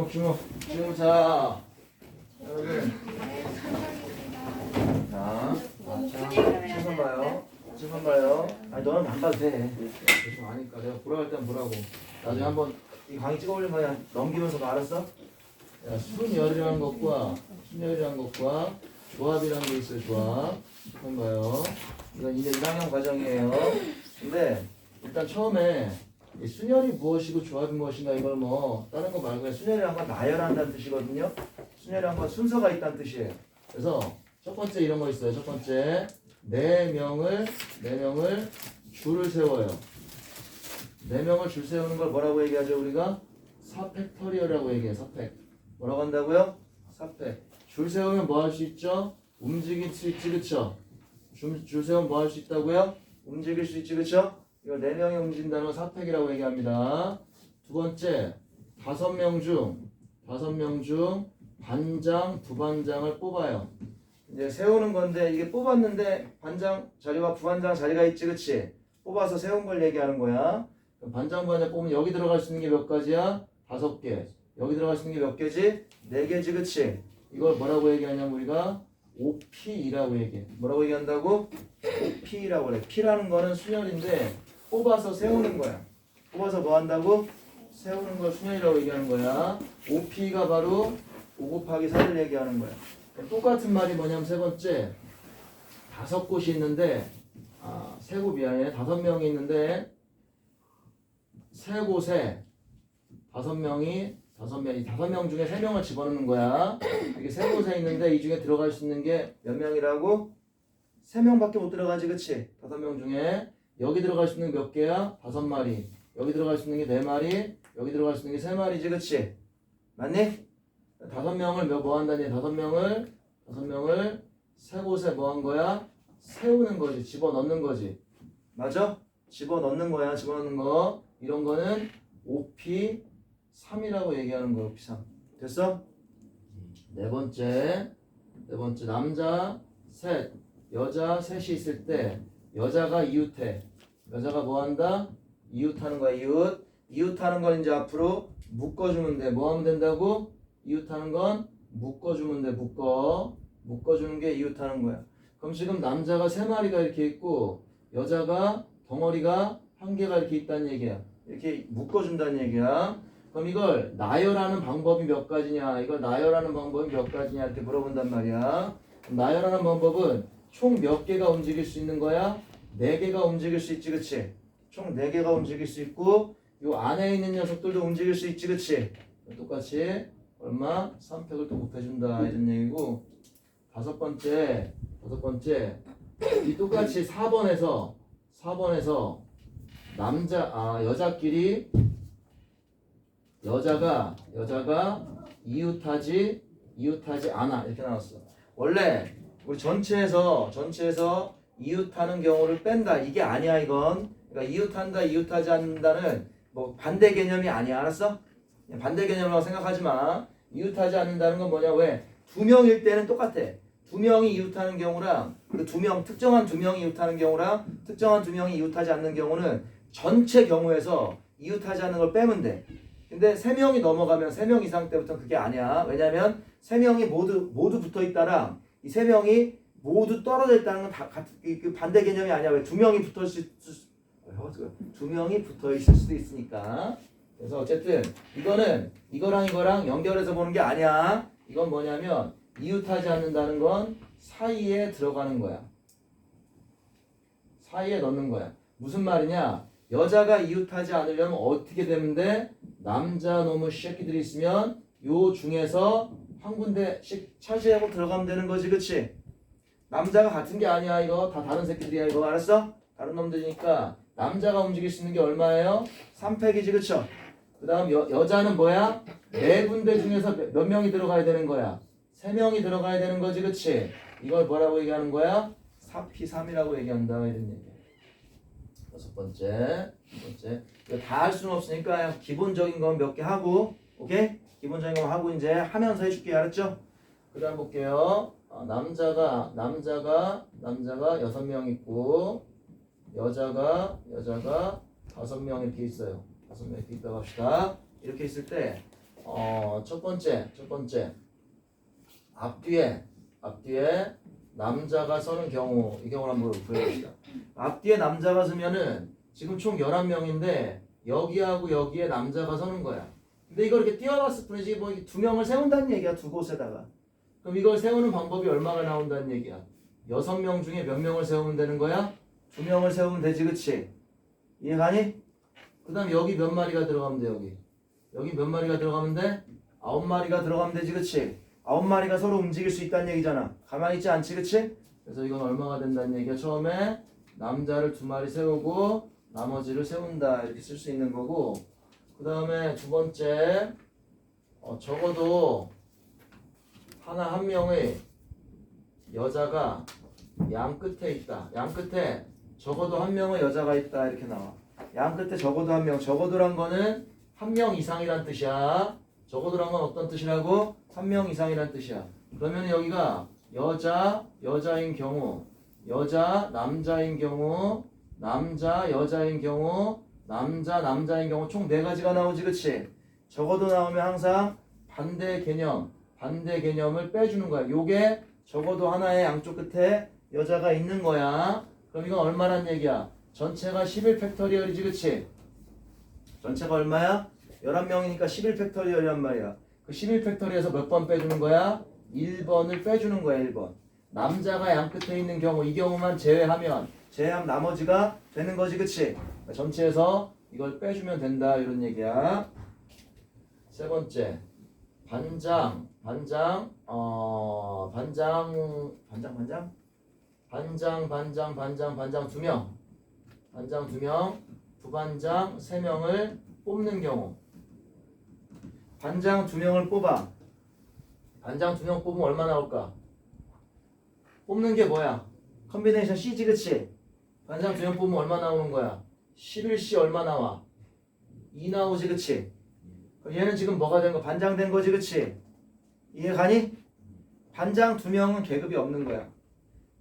주목. 지금 자, 여러분. 자, 7번 봐요. 7번 봐요. 아니, 너는 안 봐도 돼. 대충 아니까. 내가 보러 갈 땐 보라고. 나중에 한번 이 강의 찍어올린 거야. 넘기면서 너 알았어? 야, 순열이라는 것과 조합이라는 게 있어요. 조합. 7번 봐요. 이건 이제 1학년 과정이에요. 근데 일단 처음에 이 순열이 무엇이고 조합이 무엇인가 이걸 뭐 다른 거 말고 순열이란 건 나열한다는 뜻이거든요. 순열이란 건 순서가 있다는 뜻이에요. 그래서 첫 번째 이런 거 있어요. 첫 번째 네 명을 줄을 세워요. 네 명을 줄 세우는 걸 뭐라고 얘기하죠? 우리가 사팩터리얼이라고 얘기해요. 사팩. 뭐라고 한다고요? 사팩. 줄 세우면 뭐 할 수 있죠? 움직일 수 있지, 그쵸? 줄 세우면 뭐 할 수 있다고요? 움직일 수 있지, 그쵸? 이걸 4명이 움직인다는 걸 사팩이라고 얘기합니다. 두 번째, 5명 중 반장, 부반장을 뽑아요. 이제 세우는 건데 이게 뽑았는데 반장 자리와 부반장 자리가 있지, 그치? 뽑아서 세운 걸 얘기하는 거야. 그럼 반장, 부반장 뽑으면 여기 들어갈 수 있는 게 몇 가지야? 5개. 여기 들어갈 수 있는 게 몇 개지? 4개지, 그치? 이걸 뭐라고 얘기하냐면 우리가 OP라고 얘기해. 뭐라고 얘기한다고? OP라고 그래. P라는 거는 순열인데 뽑아서 세우는 거야. 뽑아서 뭐 한다고? 세우는 걸 순열이라고 얘기하는 거야. OP가 바로 5 곱하기 4를 얘기하는 거야. 똑같은 말이 뭐냐면 세 번째 5곳이 있는데 세 곳이야. 5명이 있는데 세 곳에 5명 중에 3명을 집어넣는 거야. 이게 세 곳에 있는데 이 중에 들어갈 수 있는 게 몇 명이라고? 3명밖에 못 들어가지, 그치? 5명 중에 여기 들어갈 수 있는 게 몇 개야? 5마리. 여기 들어갈 수 있는 게 4마리. 여기 들어갈 수 있는 게 3마리지, 그치? 맞니? 5명을 뭐 한다니? 5명을 세 곳에 뭐 한 거야? 세우는 거지. 집어넣는 거지. 맞아? 집어넣는 거야. 집어넣는 거. 이런 거는 OP3이라고 얘기하는 거야. OP3. 됐어? 네 번째 남자 셋, 여자 셋이 있을 때 여자가 이웃해. 여자가 뭐 한다? 이웃하는 거야. 이웃하는 건 이제 앞으로 묶어주면 돼. 뭐 하면 된다고? 이웃하는 건 묶어주면 돼. 묶어주는 게 이웃하는 거야. 그럼 지금 남자가 3마리가 이렇게 있고 여자가 덩어리가 1개가 이렇게 있다는 얘기야. 이렇게 묶어준다는 얘기야. 그럼 이걸 나열하는 방법이 몇 가지냐? 이렇게 물어본단 말이야. 나열하는 방법은 총 몇 개가 움직일 수 있는 거야? 4개가 움직일 수 있지, 그치? 총 4개가 움직일 수 있고 요 안에 있는 녀석들도 움직일 수 있지, 그치? 똑같이 얼마? 3팩을 또 곱해준다 이런 얘기고. 다섯 번째 이 똑같이 4번에서 여자가 이웃하지 않아 이렇게 나왔어. 원래 우리 전체에서 이웃하는 경우를 뺀다 이게 아니야. 이건 그러니까 이웃한다 이웃하지 않는다는 뭐 반대 개념이 아니야. 알았어? 반대 개념이라고 생각하지 마. 이웃하지 않는다는 건 뭐냐? 왜? 2명일 때는 똑같아. 2명이 이웃하는 경우랑 특정한 2명이 이웃하는 경우랑 특정한 2명이 이웃하지 않는 경우는 전체 경우에서 이웃하지 않는 걸 빼면 돼. 근데 3명이 넘어가면 3명 이상 때부터는 그게 아니야. 왜냐면 3명이 모두 붙어 있다랑 이 3명이 모두 떨어져 있다는 건 그 반대 개념이 아니야. 왜? 2명이 붙어 있을 수도 있으니까. 그래서 어쨌든 이거는 이거랑 연결해서 보는 게 아니야. 이건 뭐냐면 이웃하지 않는다는 건 사이에 들어가는 거야. 사이에 넣는 거야. 무슨 말이냐? 여자가 이웃하지 않으려면 어떻게 되면 돼? 남자 놈의 새끼들이 있으면 요 중에서 한 군데씩 차지하고 들어가면 되는 거지, 그치? 남자가 같은 게 아니야. 이거 다 다른 새끼들이야. 이거 알았어? 다른 놈들이니까 남자가 움직일 수 있는 게 얼마예요? 3팩이지, 그쵸? 그 다음 여자는 뭐야? 4군데 중에서 몇 명이 들어가야 되는 거야? 3명이 들어가야 되는 거지, 그치? 이걸 뭐라고 얘기하는 거야? 4P3이라고 얘기한다 이런 얘기야. 첫 번째 이거 다 할 수는 없으니까 기본적인 건 몇 개 하고, 오케이? 기본적인 거 하고 이제 하면서 해줄게. 알았죠? 그 다음 볼게요. 남자가 6명 있고 여자가 5명 이렇게 있어요. 5명 이렇게 있다고 합시다. 이렇게 있을 때 첫 번째 앞뒤에 남자가 서는 경우 이 경우를 한번 보여봅시다. 앞뒤에 남자가 서면은 지금 총 11명인데 여기하고 여기에 남자가 서는 거야. 근데 이걸 이렇게 띄워놨을 뿐이지 뭐 두 명을 세운다는 얘기야. 두 곳에다가. 그럼 이걸 세우는 방법이 얼마가 나온다는 얘기야. 6명 중에 몇 명을 세우면 되는 거야? 2명을 세우면 되지, 그치? 이해가니? 그 다음 여기 몇 마리가 들어가면 돼, 여기. 여기 몇 마리가 들어가면 돼? 9마리가 들어가면 되지, 그치? 9마리가 서로 움직일 수 있다는 얘기잖아. 가만히 있지 않지, 그치? 그래서 이건 얼마가 된다는 얘기야. 처음에 남자를 2마리 세우고 나머지를 세운다. 이렇게 쓸 수 있는 거고. 그 다음에 두 번째, 적어도 한 명의 여자가 양 끝에 있다. 양 끝에 적어도 한 명의 여자가 있다. 이렇게 나와. 양 끝에 적어도 한 명. 적어도란 거는 한 명 이상이란 뜻이야. 적어도란 건 어떤 뜻이라고? 한 명 이상이란 뜻이야. 그러면 여기가 여자인 경우, 여자, 남자인 경우, 남자, 여자인 경우, 남자, 남자인 경우 총 4가지가 나오지, 그치? 적어도 나오면 항상 반대 개념을 빼주는 거야. 요게 적어도 하나의 양쪽 끝에 여자가 있는 거야. 그럼 이건 얼마란 얘기야? 전체가 11팩토리얼이지, 그치? 전체가 얼마야? 11명이니까 11팩토리얼이란 말이야. 그 11팩토리에서 몇 번 빼주는 거야? 1번을 빼주는 거야, 1번. 남자가 양 끝에 있는 경우, 이 경우만 제외하면 나머지가 되는 거지, 그치? 그러니까 전체에서 이걸 빼주면 된다, 이런 얘기야. 세 번째, 반장 2명. 반장 2명, 부반장 3명을 뽑는 경우. 반장 2명을 뽑아. 반장 2명 뽑으면 얼마 나올까? 뽑는 게 뭐야? 컨비네이션 C지, 그치? 반장 2명 뽑으면 얼마 나오는 거야? 11C 얼마 나와? 2 나오지, 그치? 그럼 얘는 지금 뭐가 된 거? 반장 된 거지, 그치? 이해가니? 반장 2명은 계급이 없는 거야.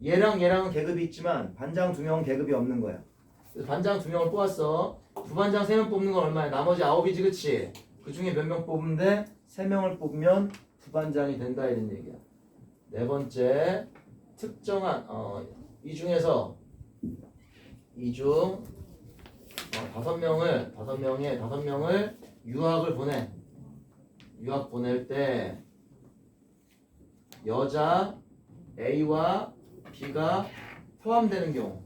얘랑은 계급이 있지만 반장 2명은 계급이 없는 거야. 그래서 반장 2명을 뽑았어. 부반장 3명 뽑는 건 얼마야? 나머지 9이지, 그치? 그 중에 몇 명 뽑으면 돼? 3명을 뽑으면 부반장이 된다, 이런 얘기야. 네 번째, 특정한 이 중 5명을 유학을 보내. 유학 보낼 때 여자 A와 B가 포함되는 경우.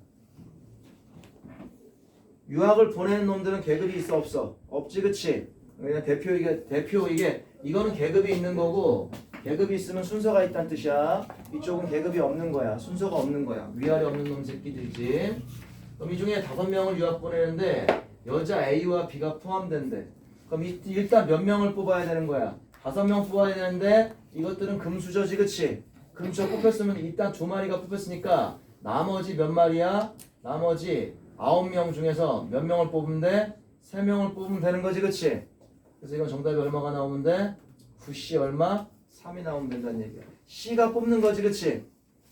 유학을 보내는 놈들은 계급이 있어, 없어? 없지, 그치? 그냥 이거는 계급이 있는 거고, 계급이 있으면 순서가 있다는 뜻이야. 이쪽은 계급이 없는 거야. 순서가 없는 거야. 위아래 없는 놈 새끼들이지. 그럼 이 중에 5명을 유학 보내는데 여자 A와 B가 포함된대. 그럼 일단 몇 명을 뽑아야 되는 거야? 5명 뽑아야 되는데 이것들은 금수저지, 그치? 금수저 뽑혔으면 일단 2마리가 뽑혔으니까 나머지 몇 마리야? 나머지 9명 중에서 몇 명을 뽑으면 돼? 3명을 뽑으면 되는 거지, 그치? 그래서 이건 정답이 얼마가 나오면 돼? 9C 얼마? 3이 나오면 된다는 얘기야. C가 뽑는 거지, 그치?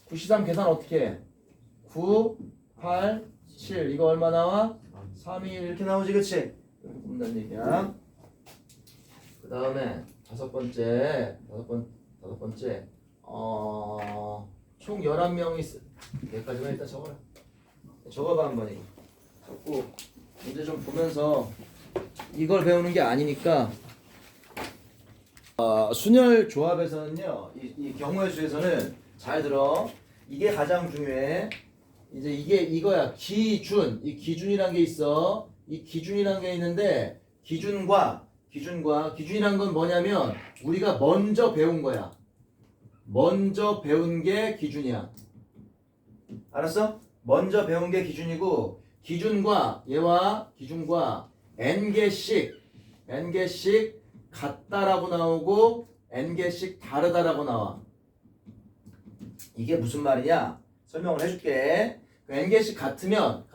9C3 계산 어떻게 해? 9, 8, 7 이거 얼마 나와? 3, 2, 1 이렇게 나오지, 그치? 이렇게 뽑는다는 얘기야. 그 다음에 다섯 번째 총 11명이 여기까지만 일단 적어라. 적어봐 한번 이거. 적고 문제 좀 보면서 이걸 배우는 게 아니니까 순열 조합에서는요 이 경우의 수에서는 잘 들어. 이게 가장 중요해. 이제 이거야. 기준이란 게 있어. 이 기준이란 게 있는데 기준이란 건 뭐냐면 우리가 먼저 배운 거야. 먼저 배운 게 기준이야. 알았어? 먼저 배운 게 기준이고 기준과 n개씩 같다라고 나오고 n개씩 다르다라고 나와. 이게 무슨 말이냐? 설명을 해줄게. n개씩 같으면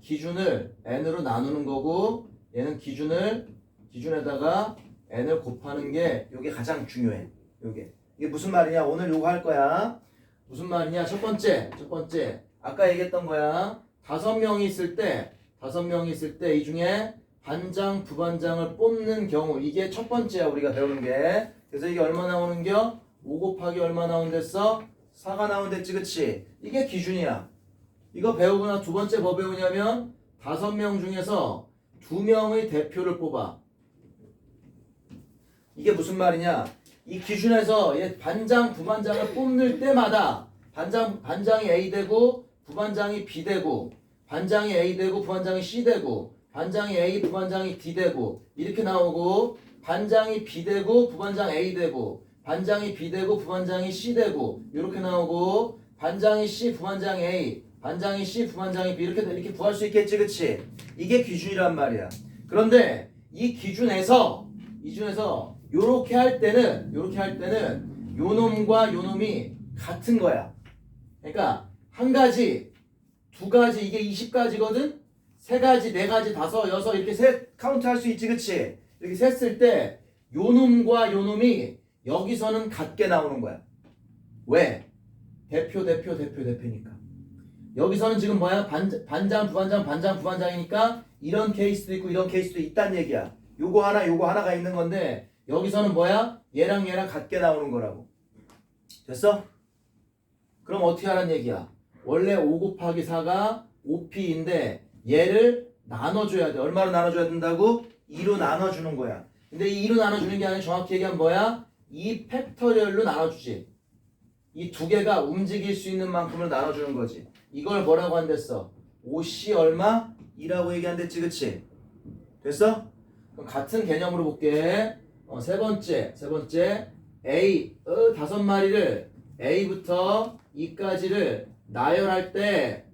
기준을 n으로 나누는 거고 얘는 기준에다가 n을 곱하는 게 이게 가장 중요해. 이게 무슨 말이냐? 오늘 요거 할 거야. 무슨 말이냐? 첫 번째 아까 얘기했던 거야. 5명이 있을 때 이 중에 반장, 부반장을 뽑는 경우 이게 첫 번째야 우리가 배우는 게. 그래서 이게 얼마 나오는겨? 5 곱하기 얼마 나온댔어? 4가 나온댔지 그치? 이게 기준이야. 이거 배우고 나 두 번째 뭐 배우냐면 5명 중에서 2명의 대표를 뽑아. 이게 무슨 말이냐? 이 기준에서 얘 반장, 부반장을 뽑는 때마다 반장이 A 되고 부반장이 B 되고 반장이 A 되고 부반장이 C 되고 반장이 A, 부반장이 D 되고 이렇게 나오고 반장이 B 되고 부반장 A 되고 반장이 B 되고 부반장이 C 되고 이렇게 나오고 반장이 C, 부반장 A, 반장이 C, 부반장이 B 이렇게 구할 수 있겠지 그치? 이게 기준이란 말이야. 그런데 이 기준에서 요렇게 할 때는 요 놈과 요 놈이 같은 거야. 그러니까 한 가지, 두 가지 이게 20가지거든? 세 가지, 네 가지, 다섯, 여섯 이렇게 셋 카운트 할 수 있지 그치? 이렇게 셌을 때 요 놈과 요 놈이 여기서는 같게 나오는 거야. 왜? 대표니까. 여기서는 지금 뭐야? 반장, 부반장이니까 이런 케이스도 있고 이런 케이스도 있단 얘기야. 요거 하나가 있는 건데 여기서는 뭐야? 얘랑 같게 나오는 거라고. 됐어? 그럼 어떻게 하란 얘기야? 원래 5 곱하기 4가 5p인데 얘를 나눠줘야 돼. 얼마로 나눠줘야 된다고? 2로 나눠주는 거야. 근데 이 2로 나눠주는 게 아니라 정확히 얘기하면 뭐야? 2 팩터리얼로 나눠주지. 이 두 개가 움직일 수 있는 만큼을 나눠주는 거지. 이걸 뭐라고 한댔어? 5c 얼마? 2라고 얘기한댔지 그치? 됐어? 그럼 같은 개념으로 볼게. 세 번째 A 5마리를 A부터 E까지를 나열할 때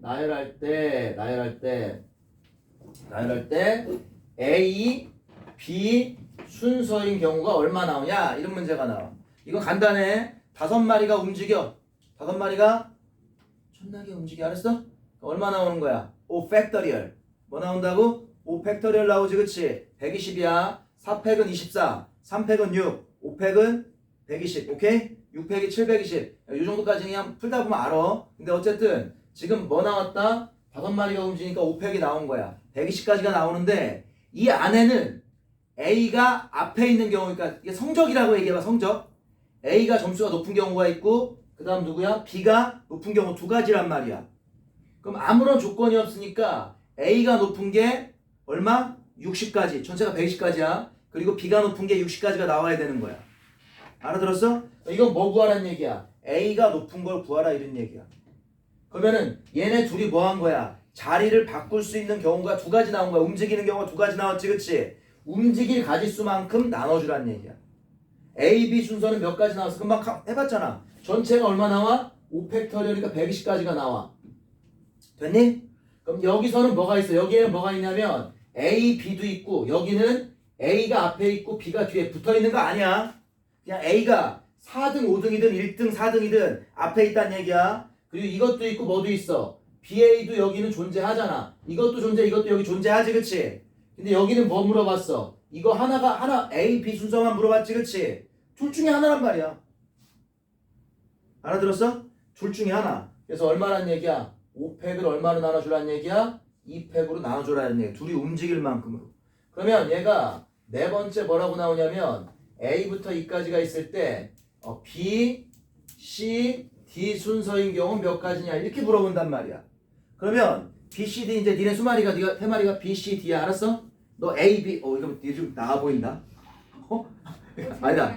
A, B 순서인 경우가 얼마 나오냐? 이런 문제가 나와. 이거 간단해. 5마리가 움직여. 5마리가 존나게 움직여. 알았어? 얼마 나오는 거야? 5 팩터리얼. 뭐 나온다고? 5 팩터리얼 나오지 그치? 120이야. 4팩은 24. 3팩은 6. 5팩은 120. 오케이? 6팩이 720. 이 정도까지 그냥 풀다 보면 알아. 근데 어쨌든 지금 뭐 나왔다? 5마리가 움직이니까 5팩이 나온 거야. 120까지가 나오는데 이 안에는 A가 앞에 있는 경우니까 이게 성적이라고 얘기해봐. 성적. A가 점수가 높은 경우가 있고 그 다음 누구야? B가 높은 경우 두 가지란 말이야. 그럼 아무런 조건이 없으니까 A가 높은 게 얼마? 60까지. 전체가 120까지야. 그리고 B가 높은 게 60까지가 나와야 되는 거야. 알아들었어? 이건 뭐 구하라는 얘기야? A가 높은 걸 구하라 이런 얘기야. 그러면은 얘네 둘이 뭐 한 거야? 자리를 바꿀 수 있는 경우가 두 가지 나온 거야. 움직이는 경우가 두 가지 나왔지 그치? 움직일 가지수만큼 나눠주라는 얘기야. A, B 순서는 몇 가지 나왔어? 금방 해봤잖아. 전체가 얼마 나와? 5팩터리얼이니까 120까지가 나와. 됐니? 그럼 여기서는 뭐가 있어? 여기에는 뭐가 있냐면 A, B도 있고 여기는 A가 앞에 있고 B가 뒤에 붙어있는 거 아니야. 그냥 A가 4등, 5등이든 1등, 4등이든 앞에 있다는 얘기야. 그리고 이것도 있고 뭐도 있어. BA도 여기는 존재하잖아. 이것도 이것도 여기 존재하지 그치? 근데 여기는 뭐 물어봤어? 이거 하나 A, B 순서만 물어봤지 그치? 둘 중에 하나란 말이야. 알아들었어? 둘 중에 하나. 그래서 얼마란 얘기야? 5팩을 얼마로 나눠주라는 얘기야? 2팩으로 나눠주라는 얘기야. 둘이 움직일 만큼으로. 그러면 얘가 네 번째 뭐라고 나오냐면 A부터 E까지가 있을 때 B, C, D 순서인 경우는 몇 가지냐 이렇게 물어본단 말이야. 그러면 B, C, D 이제 니네 수마리가 세 마리가 B, C, D야. 알았어? 너 A, B 이거 좀 나아 보인다. 아니다.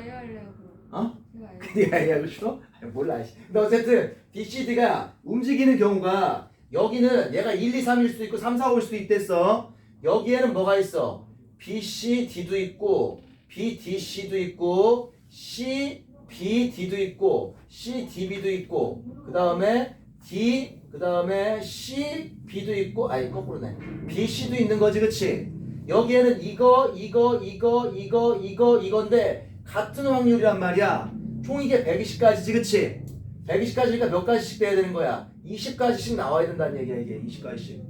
네가 얘기하고 싶어? 몰라. 근데 어쨌든 B, C, D가 움직이는 경우가 여기는 얘가 1, 2, 3일 수도 있고 3, 4, 5일 수도 있댔어. 여기에는 뭐가 있어? B, C, D도 있고 B, D, C도 있고 C, B, D도 있고 C, D, B도 있고 그 다음에 D, 그 다음에 C, B도 있고 거꾸로네. B, C도 있는 거지 그치? 여기에는 이건데 같은 확률이란 말이야. 총 이게 120가지지 그치? 120가지니까 몇 가지씩 돼야 되는 거야? 20가지씩 나와야 된다는 얘기야 이게 20가지씩.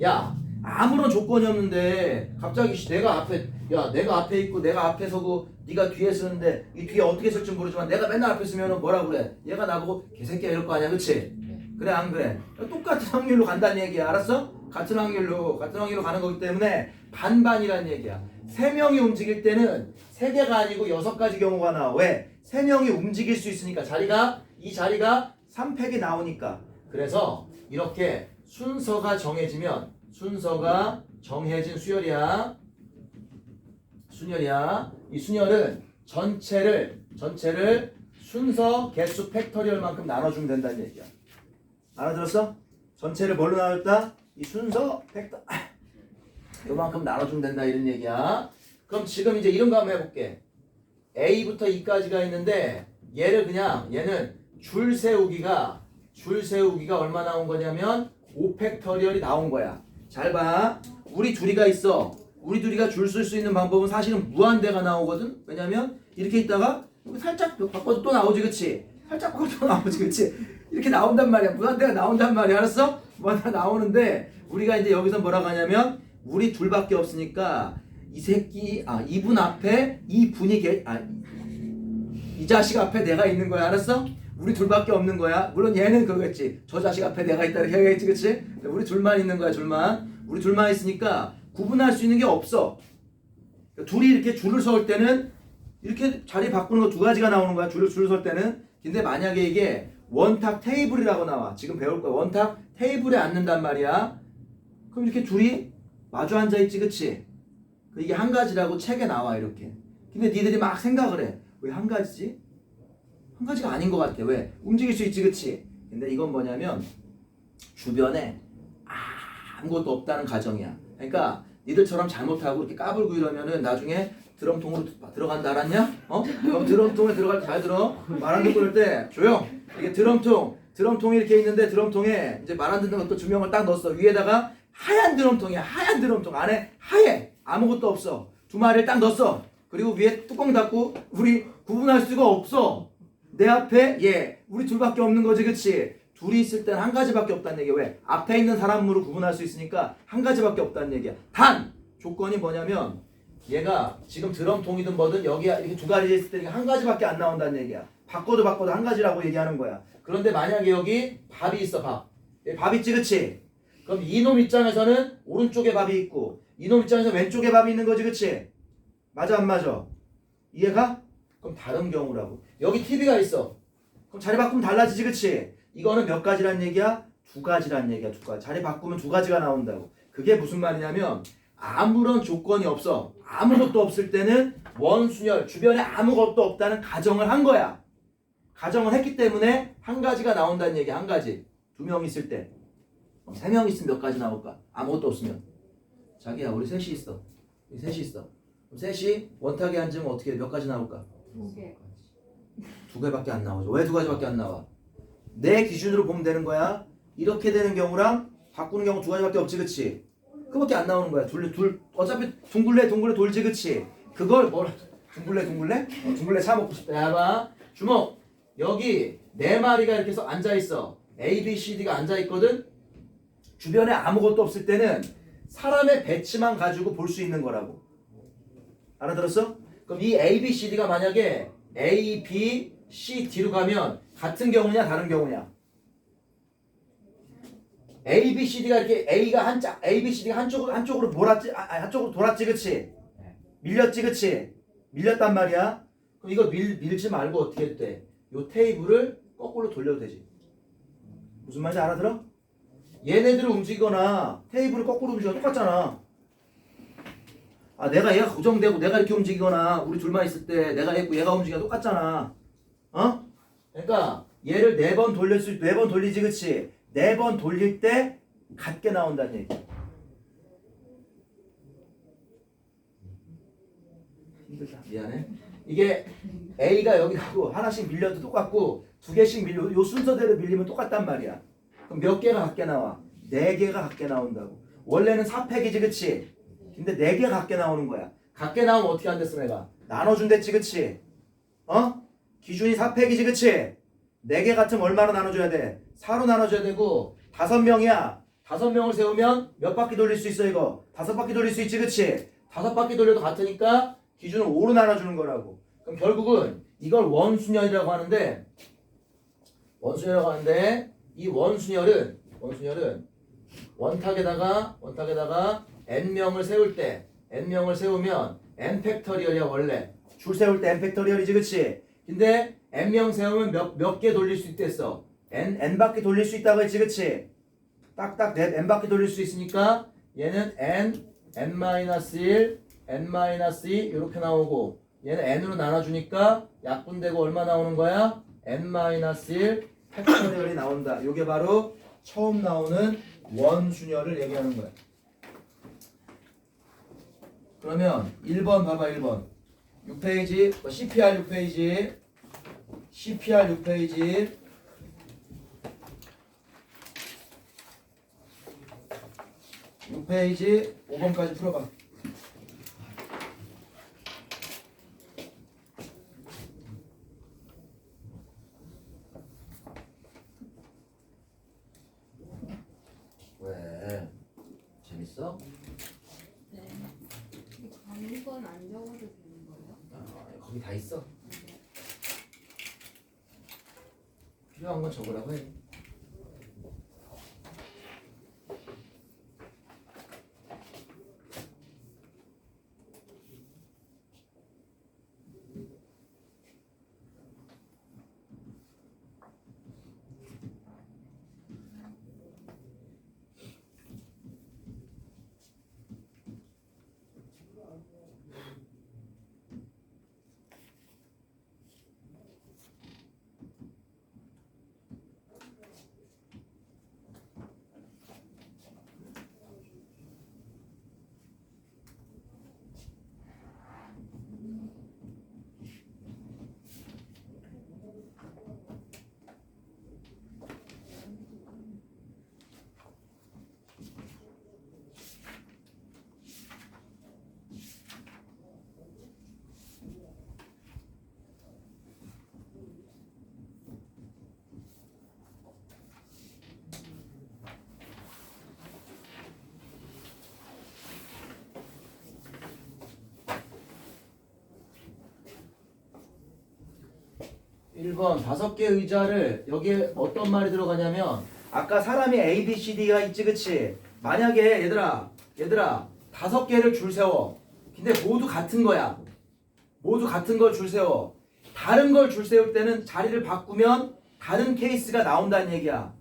야 아무런 조건이 없는데 갑자기 내가 앞에 있고 내가 앞에 서고 네가 뒤에 서는데 이 뒤에 어떻게 설지 모르지만 내가 맨날 앞에 서면 뭐라 그래? 얘가 나보고 개새끼야 이럴 거 아니야 그치? 그래 안 그래? 똑같은 확률로 간다는 얘기야. 알았어? 같은 확률로 가는 거기 때문에 반반이라는 얘기야. 3명이 움직일 때는 3개가 아니고 6가지 경우가 나와. 왜? 3명이 움직일 수 있으니까 이 자리가 3팩이 나오니까. 그래서 이렇게 순서가 정해진 수열이야. 이 순열은 전체를 순서 개수 팩터리얼만큼 나눠주면 된다는 얘기야. 알아들었어? 전체를 뭘로 나눴다? 이 순서 팩터 요만큼 나눠주면 된다 이런 얘기야. 그럼 지금 이제 이런 거 한번 해볼게. A부터 E까지가 있는데 얘는 줄 세우기가 얼마 나온 거냐면 5팩터리얼이 나온 거야. 잘 봐. 우리 둘이가 있어. 우리 둘이가 줄 쓸 수 있는 방법은 사실은 무한대가 나오거든. 왜냐면 이렇게 있다가 살짝 바꿔도 또 나오지, 그치? 살짝 바꿔도 또 나오지, 그치? 이렇게 나온단 말이야. 무한대가 나온단 말이야. 알았어? 무한대가 나오는데 우리가 이제 여기서 뭐라고 하냐면 우리 둘밖에 없으니까 이분 앞에 이 자식 앞에 내가 있는 거야. 알았어? 우리 둘밖에 없는 거야. 물론 얘는 그거겠지. 저 자식 앞에 내가 있다 이렇게 하겠지, 그치? 우리 둘만 있는 거야, 우리 둘만 있으니까 구분할 수 있는 게 없어. 둘이 이렇게 줄을 서올 때는 이렇게 자리 바꾸는 거 2가지가 나오는 거야. 줄을 설 때는. 근데 만약에 이게 원탁 테이블이라고 나와. 지금 배울 거야. 원탁 테이블에 앉는단 말이야. 그럼 이렇게 둘이 마주 앉아 있지, 그치? 이게 한 가지라고 책에 나와 이렇게. 근데 니들이 막 생각을 해. 왜 한 가지지? 한 가지가 아닌 것 같아. 왜? 움직일 수 있지, 그치? 근데 이건 뭐냐면 주변에 아무것도 없다는 가정이야. 그러니까 니들처럼 잘못하고 이렇게 까불고 이러면은 나중에 드럼통으로 들어간다, 알았냐? 그럼 드럼통에 들어갈 때 잘 들어. 말 안 듣고 그럴 때 조용. 이게 드럼통이 이렇게 있는데 드럼통에 이제 말 안 듣는 것도 2명을 딱 넣었어. 위에다가 하얀 드럼통이야. 하얀 드럼통 안에 하얘. 아무것도 없어. 2마리를 딱 넣었어. 그리고 위에 뚜껑 닫고 우리 구분할 수가 없어. 내 앞에 우리 둘밖에 없는 거지, 그치? 둘이 있을 때는 한 가지밖에 없다는 얘기야. 왜? 앞에 있는 사람으로 구분할 수 있으니까 한 가지밖에 없다는 얘기야. 단 조건이 뭐냐면 얘가 지금 드럼통이든 뭐든 여기에 이렇게 2가지 있을 때 한 가지밖에 안 나온다는 얘기야. 바꿔도 한 가지라고 얘기하는 거야. 그런데 만약에 여기 밥이 있어. 밥 있지, 그치? 그럼 이놈 입장에서는 오른쪽에 밥이 있고 이놈 입장에서 왼쪽에 밥이 있는 거지, 그치? 맞아 안 맞아? 이해가? 그럼 다른 경우라고. 여기 TV가 있어. 그럼 자리 바꾸면 달라지지, 그치? 이거는 몇 가지란 얘기야? 2가지란 얘기야. 2가지. 자리 바꾸면 2가지가 나온다고. 그게 무슨 말이냐면 아무런 조건이 없어. 아무것도 없을 때는 원순열, 주변에 아무것도 없다는 가정을 한 거야. 가정을 했기 때문에 한 가지가 나온다는 얘기야. 한 가지. 2명 있을 때. 3명 있으면 몇 가지 나올까? 아무것도 없으면. 자기야, 우리 셋이 있어. 그럼 셋이 원탁에 앉으면 어떻게 몇 가지 나올까? 2개. 2개밖에 안 나오죠. 왜 2가지밖에 안 나와? 내 기준으로 보면 되는 거야. 이렇게 되는 경우랑 바꾸는 경우 2가지밖에 없지, 그치? 그거밖에 안 나오는 거야. 어차피 둥글레 돌지, 그치? 그걸 둥글레? 둥글레 사 먹고 싶다. 야, 봐. 주목. 여기 4마리가 이렇게 해서 앉아있어. A, B, C, D가 앉아있거든? 주변에 아무것도 없을 때는 사람의 배치만 가지고 볼 수 있는 거라고. 알아들었어? 그럼 이 A, B, C, D가 만약에 A, B, C, D로 가면 같은 경우냐 다른 경우냐? A, B, C, D가 이렇게 A, B, C, D가 한쪽으로 몰았지, 한쪽으로 돌았지, 그치? 밀렸지, 그치? 밀렸단 말이야. 그럼 이거 밀지 말고 어떻게 해도 돼? 요 테이블을 거꾸로 돌려도 되지. 무슨 말인지 알아들어? 얘네들을 움직이거나 테이블을 거꾸로 움직이거나 똑같잖아. 얘가 고정되고 내가 이렇게 움직이거나 우리 둘만 있을 때 내가 있고 얘가 움직이거나 똑같잖아. 그러니까 얘를 4번 돌리지, 그치? 4번 돌릴 때 같게 나온다는 얘기. 힘들다. 미안해. 이게 A가 여기 하고 하나씩 밀려도 똑같고 2개씩 요 순서대로 밀리면 똑같단 말이야. 그럼 몇 개가 같게 나와? 4개가 같게 나온다고. 원래는 4팩이지, 그치? 근데 4개가 같게 나오는 거야. 같게 나오면 어떻게 한댔어, 내가? 나눠준댔지, 그치? 기준이 4팩이지, 그치? 4개 같으면 얼마로 나눠줘야 돼? 4로 나눠줘야 되고 5명이야. 5명을 세우면 몇 바퀴 돌릴 수 있어, 이거? 5바퀴 돌릴 수 있지, 그치? 5바퀴 돌려도 같으니까 기준을 5로 나눠주는 거라고. 그럼 결국은 이걸 원순열이라고 하는데 이 원순열은 원탁에다가 n명을 세울 때 n명을 세우면 n 팩터리얼이야 원래. 줄 세울 때 n 팩터리얼이지 그치? 근데 n명 세우면 몇 개 돌릴 수 있댔어? n바퀴 돌릴 수 있다고 했지 그치? 딱딱 n바퀴 돌릴 수 있으니까 얘는 n-1, n-2 이렇게 나오고 얘는 n으로 나눠주니까 약분되고 얼마 나오는 거야? n-1 팩터리얼이 나온다. 이게 바로 처음 나오는 원순열을 얘기하는 거야. 그러면 1번 봐봐 1번 6페이지 CPR 6페이지 CPR 6페이지 6페이지 5번까지 풀어봐. 왜? 재밌어? 네. 아무건 안 적어도 되는 거예요? 거기 다 있어. 필요한 건 적으라고 해. 일 번 5개 의자를 여기에 어떤 말이 들어가냐면 아까 사람이 A, B, C, D가 있지 그치? 만약에 얘들아 5개를 줄 세워. 근데 모두 같은 거야. 모두 같은 걸 줄 세워. 다른 걸 줄 세울 때는 자리를 바꾸면 다른 케이스가 나온다는 얘기야.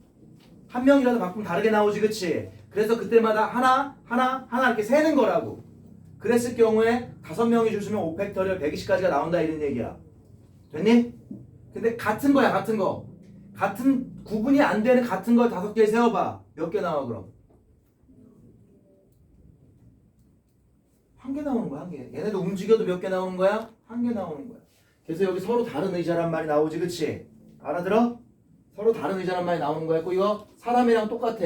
한 명이라도 바꾸면 다르게 나오지 그치? 그래서 그때마다 하나 이렇게 세는 거라고. 그랬을 경우에 5명이 줄 서면 5팩터리얼 120까지가 나온다 이런 얘기야. 됐니? 근데 같은 거야 같은 거. 같은 구분이 안 되는 같은 걸 5개 세워봐. 몇 개 나와 그럼? 한 개 나오는 거야 한 개. 얘네도 움직여도 몇 개 나오는 거야? 한 개 나오는 거야. 그래서 여기 서로 다른 의자란 말이 나오지 그치? 알아들어? 서로 다른 의자란 말이 나오는 거야. 이거 사람이랑 똑같아.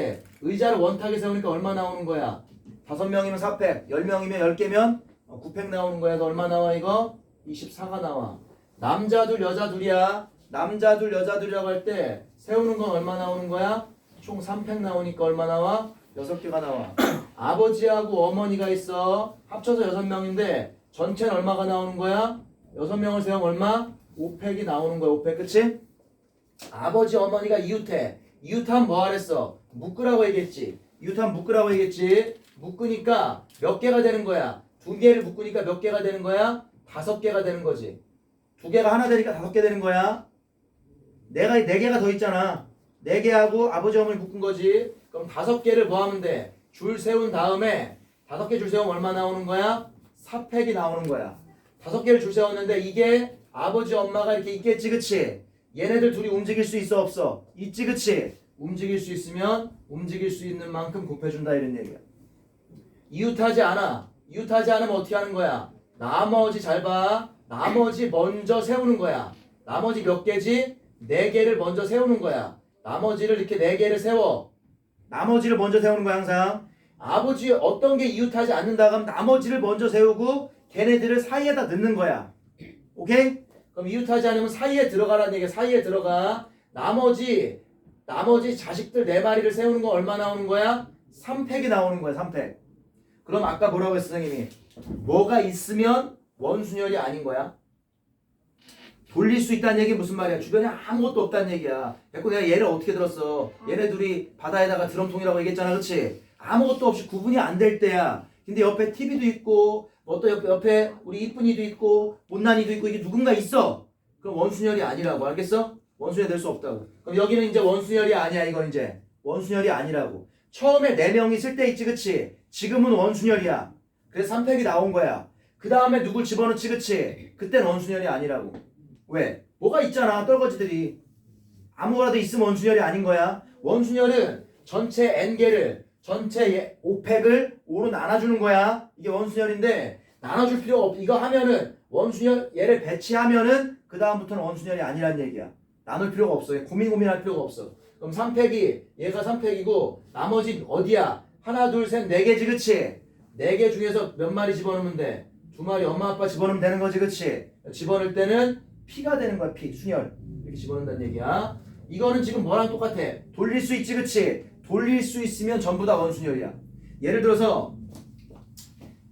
의자를 원탁에 세우니까 얼마 나오는 거야? 5명이면 4팩, 10명이면 10개면 9팩 나오는 거야. 그래서 얼마 나와 이거? 24가 나와. 남자 둘 여자 둘이야. 남자 둘 여자 둘이라고 할 때 세우는 건 얼마 나오는 거야? 총 3팩 나오니까 얼마 나와? 6개가 나와. 아버지하고 어머니가 있어. 합쳐서 6명인데 전체는 얼마가 나오는 거야? 6명을 세우면 얼마? 5팩이 나오는 거야. 5팩 그치? 아버지 어머니가 이웃해. 이웃하면 뭐 하랬어? 묶으라고 얘기했지. 이웃하면 묶으라고 얘기했지. 묶으니까 몇 개가 되는 거야? 2개를 묶으니까 몇 개가 되는 거야? 5개가 되는 거지. 2개가 하나 되니까 5개 되는 거야. 내가 4개가 더 있잖아. 4개하고 아버지 어머니 묶은 거지. 그럼 5개를 뭐 하면 돼? 줄 세운 다음에 5개 줄 세우면 얼마 나오는 거야? 4팩이 나오는 거야. 5개를 줄 세웠는데 이게 아버지 엄마가 이렇게 있겠지 그치? 얘네들 둘이 움직일 수 있어 없어? 있지 그치? 움직일 수 있으면 움직일 수 있는 만큼 곱해준다 이런 얘기야. 이웃하지 않아. 이웃하지 않으면 어떻게 하는 거야? 나머지 잘 봐. 나머지 먼저 세우는 거야. 나머지 몇 개지? 4개를 먼저 세우는 거야. 나머지를 이렇게 4개를 세워. 나머지를 먼저 세우는 거야 항상. 아버지 어떤 게 이웃하지 않는다 하면 나머지를 먼저 세우고 걔네들을 사이에다 넣는 거야. 오케이? 그럼 이웃하지 않으면 사이에 들어가라는 얘기야. 사이에 들어가. 나머지 자식들 4마리를 세우는 거 얼마 나오는 거야? 3팩이 나오는 거야. 3팩. 그럼 아까 뭐라고 했어 선생님이? 뭐가 있으면 원순열이 아닌 거야? 돌릴 수 있다는 얘기 무슨 말이야? 주변에 아무것도 없다는 얘기야. 그래서 내가 얘를 어떻게 들었어? 얘네 둘이 바다에다가 드럼통이라고 얘기했잖아, 그렇지? 아무것도 없이 구분이 안 될 때야. 근데 옆에 TV도 있고 뭐 또 옆에 우리 이쁜이도 있고 못난이도 있고 이게 누군가 있어. 그럼 원순열이 아니라고, 알겠어? 원순열이 될 수 없다고. 그럼 여기는 이제 원순열이 아니야. 이건 이제 원순열이 아니라고. 처음에 4명 있을 때 있지, 그치? 지금은 원순열이야. 그래서 3팩이 나온 거야. 그 다음에 누굴 집어넣지, 그치? 그땐 원순열이 아니라고. 왜? 뭐가 있잖아, 떨거지들이. 아무거나도 있으면 원순열이 아닌 거야. 원순열은 전체 n개를, 전체 5팩을 5로 나눠주는 거야. 이게 원순열인데 나눠줄 필요가 없어. 이거 하면은 원순열 얘를 배치하면은 그 다음부터는 원순열이 아니란 얘기야. 나눌 필요가 없어. 고민할 필요가 없어. 그럼 3팩이 얘가 3팩이고 나머지 어디야? 하나 둘 셋 4개지, 그치? 4개 중에서 몇 마리 집어넣으면 돼? 2마리 엄마 아빠 집어넣으면 되는 거지, 그치? 집어넣을 때는 P가 되는 거야. P, 순열. 이렇게 집어넣는다는 얘기야. 이거는 지금 뭐랑 똑같아? 돌릴 수 있지, 그치? 돌릴 수 있으면 전부 다 원순열이야. 예를 들어서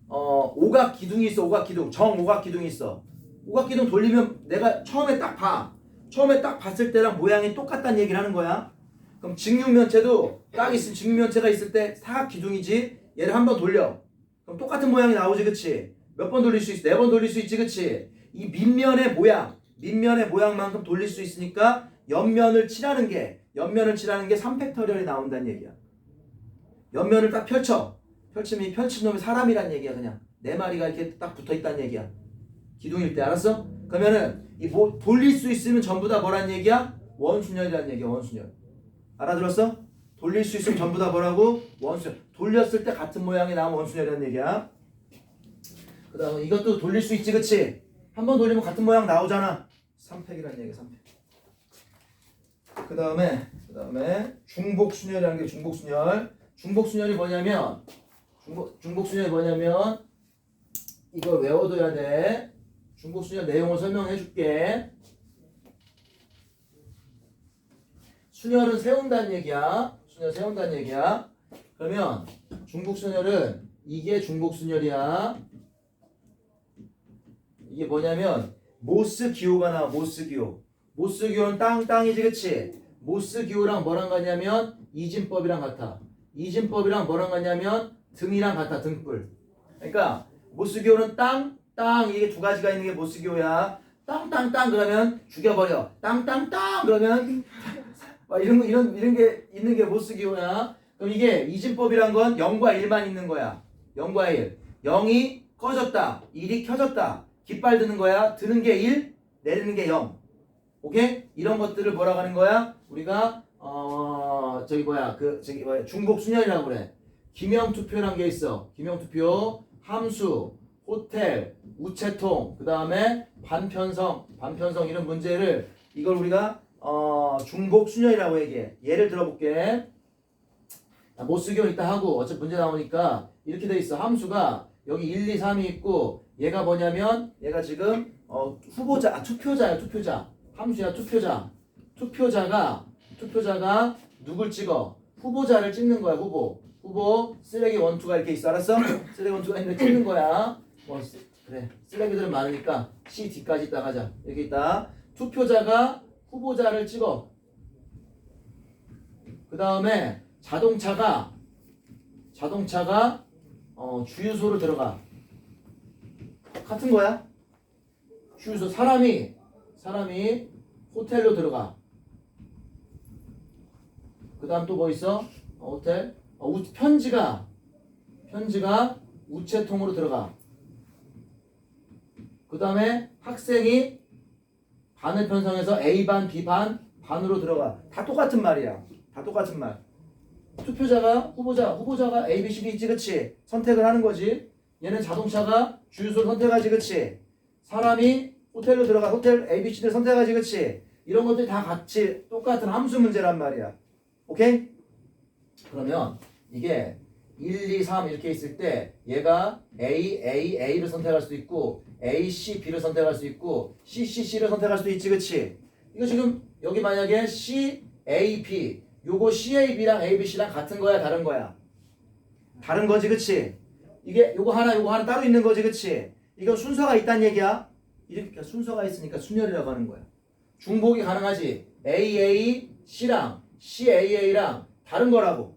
오각 기둥이 있어. 오각 기둥. 정오각 기둥이 있어. 오각 기둥 돌리면 내가 처음에 딱 봐. 처음에 딱 봤을 때랑 모양이 똑같다는 얘기를 하는 거야. 그럼 직육면체도 딱 있으면 직육면체가 있을 때 사각 기둥이지. 얘를 한번 돌려. 그럼 똑같은 모양이 나오지, 그치? 몇 번 돌릴 수 있어? 4번 돌릴 수 있지, 그치? 이 밑면의 모양만큼 돌릴 수 있으니까 옆면을 칠하는 게 3팩터리얼이 나온다는 얘기야. 옆면을 딱 펼쳐. 펼치면 이 펼친 놈이 사람이란 얘기야. 그냥 4마리가 이렇게 딱 붙어있다는 얘기야. 기둥일 때, 알았어? 그러면은 이 돌릴 수 있으면 전부 다 뭐란 얘기야? 원순열이란 얘기야. 원순열. 알아들었어? 돌릴 수 있으면 전부 다 뭐라고? 원순열. 돌렸을 때 같은 모양이 나오면 원순열이란 얘기야. 그 다음에 이것도 돌릴 수 있지, 그치? 한번 돌리면 같은 모양 나오잖아. 3팩이란 얘기야. 3팩. 그 다음에 중복순열이라는 게 중복순열. 중복순열이 뭐냐면 이걸 외워둬야 돼. 중복순열 내용을 설명해 줄게. 순열은 세운다는 얘기야. 순열 세운다는 얘기야. 그러면 중복순열은 이게 중복순열이야. 이게 뭐냐면 모스 기호가 나와. 모스 기호. 모스 기호는 땅이지, 그치? 모스 기호랑 뭐랑 같냐면 이진법이랑 같아. 이진법이랑 뭐랑 같냐면 등이랑 같아. 등불. 그러니까 모스 기호는 땅 이게 두 가지가 있는 게 모스 기호야. 땅 그러면 죽여버려. 땅 그러면 막 이런 게 있는 게 모스 기호야. 그럼 이게 이진법이란 건 0과 1만 있는 거야. 0과 1. 0이 꺼졌다. 1이 켜졌다. 깃발 드는 거야. 드는 게 1, 내리는 게 0. 오케이? 이런 것들을 뭐라고 하는 거야? 우리가 중복순열이라고 그래. 기명투표라는 게 있어. 기명투표, 함수, 호텔, 우체통, 그 다음에 반편성 이런 문제를 이걸 우리가 중복순열이라고 얘기해. 예를 들어볼게. 모스기호는 이따 하고 어차피 문제 나오니까 이렇게 돼 있어. 함수가 여기 1, 2, 3이 있고 얘가 뭐냐면 얘가 지금 투표자야. 투표자. 함수야. 투표자가 누굴 찍어? 후보자를 찍는 거야. 후보 쓰레기 1, 2가 이렇게 있어. 알았어? 쓰레기 1, 2가 있는데 찍는 거야. 그래. 쓰레기들은 많으니까 C, D까지 있다 가자. 이렇게 있다. 투표자가 후보자를 찍어. 그 다음에 자동차가 주유소로 들어가. 같은 거야. 주유소. 사람이 호텔로 들어가. 그 다음 또 뭐 있어? 호텔. 편지가 우체통으로 들어가. 그 다음에 학생이 반을 편성해서 A반, B반, 반으로 들어가. 다 똑같은 말이야. 다 똑같은 말. 투표자가 후보자가 A, B, C, D 있지, 그치? 선택을 하는 거지. 얘는 자동차가 주유소를 선택하지, 그치? 사람이 호텔로 들어가. 호텔 A, B, C, D를 선택하지, 그치? 이런 것들이 다 같이 똑같은 함수 문제란 말이야. 오케이? 그러면 이게 1, 2, 3 이렇게 있을 때 얘가 A를 선택할 수도 있고 A, C, B를 선택할 수 있고 C, C를 선택할 수도 있지, 그치? 이거 지금 여기 만약에 C, A, B 요거 C, A, B랑 A, B, C랑 같은 거야, 다른 거야? 다른 거지, 그치? 이게 요거 하나 따로 있는 거지, 그치? 이건 순서가 있다는 얘기야. 이렇게 순서가 있으니까 순열이라고 하는 거야. 중복이 가능하지. AA, C랑 CAA랑 다른 거라고.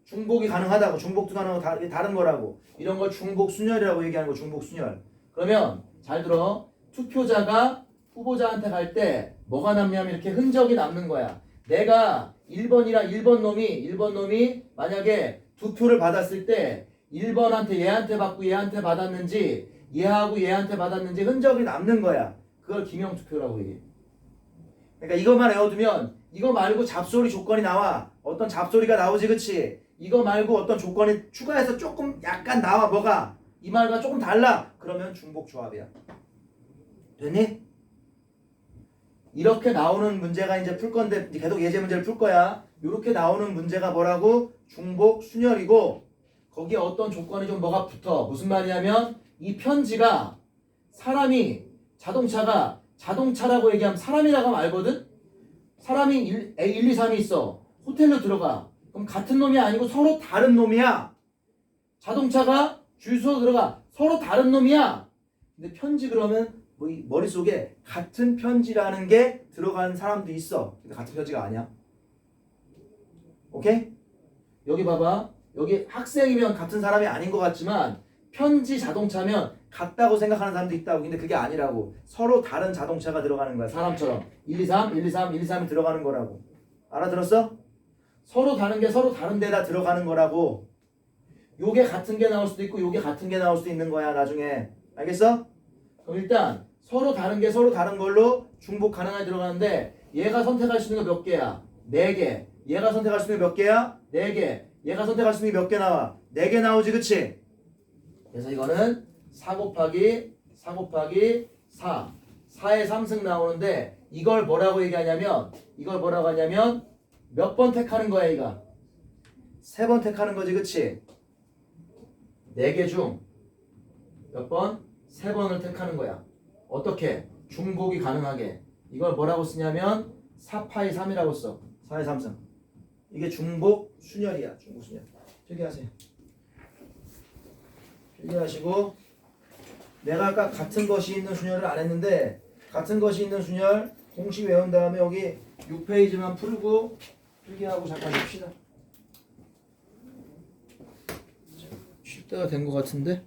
중복이 가능하다고. 중복도 가능하고 다른 거라고. 이런 걸 중복 순열이라고 얘기하는 거. 중복 순열. 그러면 잘 들어. 투표자가 후보자한테 갈 때 뭐가 남냐면 이렇게 흔적이 남는 거야. 내가 1번 놈이 만약에 두 표를 받았을 때 1번한테 얘한테 받고 얘한테 받았는지 얘하고 얘한테 받았는지 흔적이 남는 거야. 그걸 기명투표라고 얘기해. 그러니까 이것만 외워두면 이거 말고 잡소리 조건이 나와. 어떤 잡소리가 나오지, 그치? 이거 말고 어떤 조건이 추가해서 조금 약간 나와. 뭐가? 이 말과 조금 달라. 그러면 중복조합이야. 됐니? 이렇게 나오는 문제가 이제 풀 건데 계속 예제 문제를 풀 거야. 이렇게 나오는 문제가 뭐라고? 중복 순열이고 거기에 어떤 조건이 좀 뭐가 붙어. 무슨 말이냐면 이 편지가 자동차가 자동차라고 얘기하면 사람이라고 하면 알거든? 사람이 1, 2, 3이 있어. 호텔로 들어가. 그럼 같은 놈이 아니고 서로 다른 놈이야. 자동차가 주유소 들어가. 서로 다른 놈이야. 근데 편지 그러면 뭐 이 머릿속에 같은 편지라는 게 들어가는 사람도 있어. 근데 같은 편지가 아니야. 오케이? 여기 봐봐. 여기 학생이면 같은 사람이 아닌 것 같지만 편지 자동차면 같다고 생각하는 사람도 있다고. 근데 그게 아니라고. 서로 다른 자동차가 들어가는 거야. 사람처럼 1, 2, 3, 1, 2, 3, 1, 2, 3이 들어가는 거라고. 알아들었어? 서로 다른 게 서로 다른 데다 들어가는 거라고. 요게 같은 게 나올 수도 있고 요게 같은 게 나올 수도 있는 거야. 나중에. 알겠어? 그럼 일단 서로 다른 게 서로 다른 걸로 중복 가능하게 들어가는데 얘가 선택할 수 있는 거 몇 개야? 4개. 얘가 선택할 수 있는 거 몇 개야? 4개. 얘가 선택할 수 있는 게 몇 개 나와? 4개 나오지, 그치? 그래서 이거는 4 곱하기 4 4의 3승 나오는데 이걸 뭐라고 얘기하냐면 몇 번 택하는 거야 얘가? 3번 택하는 거지, 그치? 4개 중 몇 번? 3번을 택하는 거야. 어떻게? 중복이 가능하게. 이걸 뭐라고 쓰냐면 4파이 3이라고 써. 4의 3승. 이게 중복 순열이야. 중복 순열. 필기하세요. 필기하시고 내가 아까 같은 것이 있는 순열을 안 했는데 같은 것이 있는 순열 공식 외운 다음에 여기 6페이지만 풀고 필기하고 잠깐 쉽시다. 쉴 때가 된 것 같은데?